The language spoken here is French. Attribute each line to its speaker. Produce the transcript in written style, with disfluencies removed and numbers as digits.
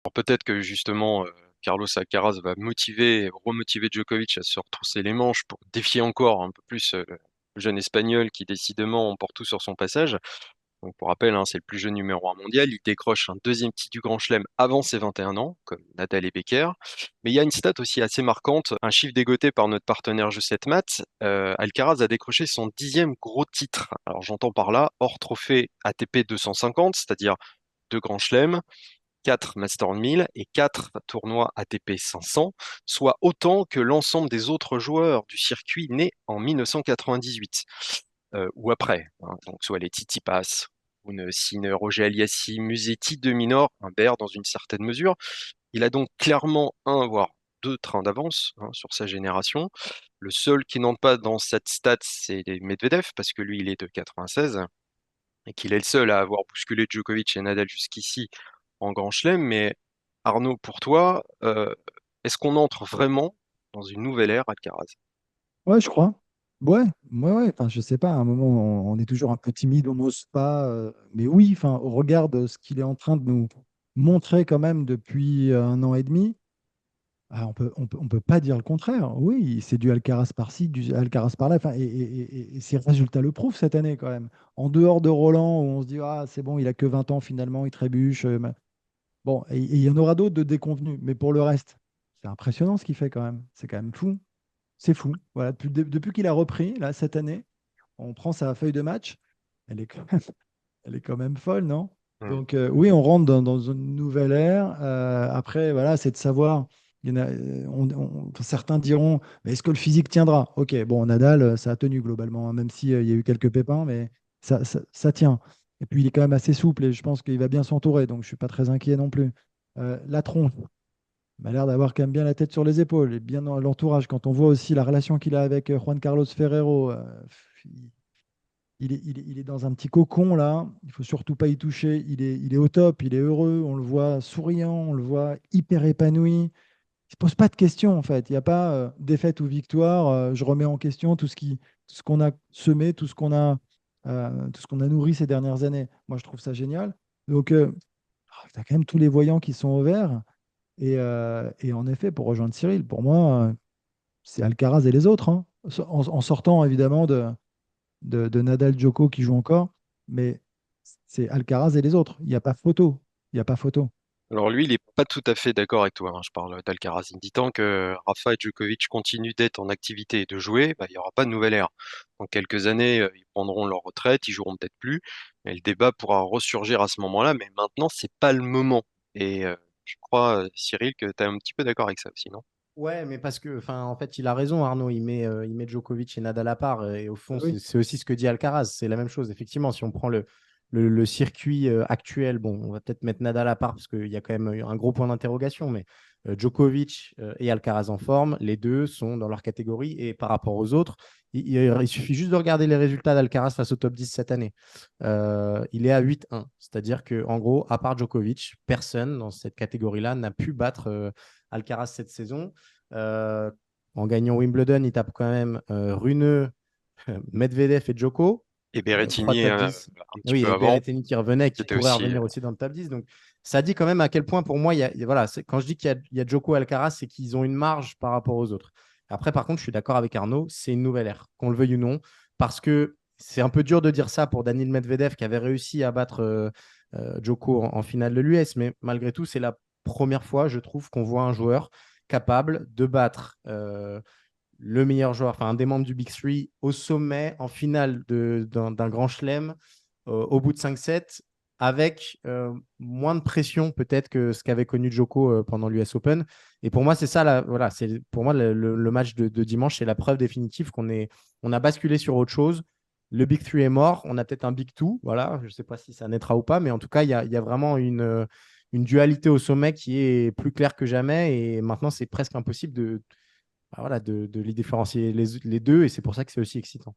Speaker 1: Alors peut-être que justement, Carlos Alcaraz va remotiver Djokovic à se retrousser les manches pour défier encore un peu plus, le jeune Espagnol qui décidément emporte tout sur son passage. Donc pour rappel, hein, c'est le plus jeune numéro 1 mondial. Il décroche un deuxième titre du Grand Chelem avant ses 21 ans, comme Nadal et Becker. Mais il y a une stat aussi assez marquante, un chiffre dégoté par notre partenaire Josette Matt. Alcaraz a décroché son 10e gros titre. Alors j'entends par là, hors trophée ATP 250, c'est-à-dire 2 Grands Chelems, 4 Master 1000 et 4 tournois ATP 500, soit autant que l'ensemble des autres joueurs du circuit nés en 1998 ou après, hein, donc soit les Tsitsipas, Sinner, Roger Aliassim, Musetti, De Minaur, Humbert dans une certaine mesure. Il a donc clairement un, voire deux trains d'avance, hein, sur sa génération. Le seul qui n'entre pas dans cette stat, c'est Medvedev, parce que lui, il est de 96 et qu'il est le seul à avoir bousculé Djokovic et Nadal jusqu'ici en Grand Chelem. Mais Arnaud, pour toi, est-ce qu'on entre vraiment dans une nouvelle ère Alcaraz?
Speaker 2: Ouais, je crois. Ouais, ouais, ouais. Enfin, je sais pas, à un moment, on est toujours un peu timide, on n'ose pas. Mais oui, enfin, au regard de ce qu'il est en train de nous montrer quand même depuis 1 an et demi, on peut pas dire le contraire. Oui, c'est du Alcaraz par-ci, du Alcaraz par-là. Enfin, et ses résultats le prouvent cette année quand même. En dehors de Roland, où on se dit, ah, c'est bon, il a que 20 ans finalement, il trébuche. Bon, et il y en aura d'autres de déconvenus. Mais pour le reste, c'est impressionnant ce qu'il fait quand même. C'est quand même fou. C'est fou. Voilà, depuis qu'il a repris, là, cette année, on prend sa feuille de match, elle est quand même, elle est quand même folle, non?
Speaker 1: Hmm.
Speaker 2: Donc, oui, on rentre dans une nouvelle ère. Après, voilà, c'est de savoir. Il y en a, certains diront, mais est-ce que le physique tiendra? Ok, bon, Nadal, ça a tenu globalement, hein, même s'il il y a eu quelques pépins, mais ça tient. Et puis, il est quand même assez souple et je pense qu'il va bien s'entourer, donc je ne suis pas très inquiet non plus. La tronche, il a l'air d'avoir quand même bien la tête sur les épaules et bien dans l'entourage. Quand on voit aussi la relation qu'il a avec Juan Carlos Ferrero, il est dans un petit cocon là. Il faut surtout pas y toucher. Il est au top, il est heureux. On le voit souriant, on le voit hyper épanoui. Il se pose pas de questions en fait. Il n'y a pas défaite ou victoire. Je remets en question tout ce qu'on a semé, tout ce qu'on a nourri ces dernières années. Moi, je trouve ça génial. Donc, tu as quand même tous les voyants qui sont au vert. Et en effet, pour rejoindre Cyril, pour moi, c'est Alcaraz et les autres, hein. En sortant évidemment de Nadal Djoko qui joue encore, mais c'est Alcaraz et les autres. Il n'y a pas photo. Il n'y a pas photo.
Speaker 1: Alors lui, il n'est pas tout à fait d'accord avec toi, hein. Je parle d'Alcaraz. Il dit tant que Rafa et Djokovic continuent d'être en activité et de jouer, bah, il n'y aura pas de nouvelle ère. Dans quelques années, ils prendront leur retraite, ils joueront peut-être plus, mais le débat pourra ressurgir à ce moment-là. Mais maintenant, c'est pas le moment. Et je crois, Cyril, que tu es un petit peu d'accord avec ça aussi, non?
Speaker 3: Ouais, mais parce que, enfin, en fait, il a raison, Arnaud. Il met Djokovic et Nadal à part. Et au
Speaker 2: Ah
Speaker 3: fond,
Speaker 2: oui.
Speaker 3: c'est aussi ce que dit Alcaraz. C'est la même chose. Effectivement, si on prend le circuit actuel, bon, on va peut-être mettre Nadal à part parce qu'il y a quand même un gros point d'interrogation. Mais Djokovic et Alcaraz en forme, les deux sont dans leur catégorie. Et par rapport aux autres, il suffit juste de regarder les résultats d'Alcaraz face au top 10 cette année. Il est à 8-1. C'est-à-dire que, en gros, à part Djokovic, personne dans cette catégorie-là n'a pu battre Alcaraz cette saison. Euh, En gagnant Wimbledon, il tape quand même Rune, Medvedev et Djoko.
Speaker 1: Et
Speaker 3: Trois
Speaker 1: Berrettini,
Speaker 3: top 10.
Speaker 1: un petit
Speaker 3: Oui,
Speaker 1: peu
Speaker 3: et
Speaker 1: avant,
Speaker 3: Berrettini qui revenait,
Speaker 1: qui
Speaker 3: qui
Speaker 1: était
Speaker 3: pourrait
Speaker 1: aussi.
Speaker 3: revenir aussi dans le top 10. Donc, ça dit quand même à quel point, pour moi, voilà, quand je dis qu'il y a Djoko et Alcaraz, c'est qu'ils ont une marge par rapport aux autres. Après, par contre, je suis d'accord avec Arnaud, c'est une nouvelle ère, qu'on le veuille ou non, parce que c'est un peu dur de dire ça pour Daniil Medvedev qui avait réussi à battre Djoko en finale de l'US, mais malgré tout, c'est la première fois, je trouve, qu'on voit un joueur capable de battre le meilleur joueur, enfin un des membres du Big Three, au sommet, en finale d'un grand chelem, au bout de 5-7, avec moins de pression peut-être que ce qu'avait connu Djoko pendant l'US Open. Et pour moi, c'est ça, voilà, c'est pour moi le match de dimanche, c'est la preuve définitive on a basculé sur autre chose. Le Big Three est mort, on a peut-être un Big Two, voilà, je ne sais pas si ça naîtra ou pas, mais en tout cas, il y a vraiment une dualité au sommet qui est plus claire que jamais. Et maintenant, c'est presque impossible voilà, de les différencier les deux. Et c'est pour ça que c'est aussi excitant.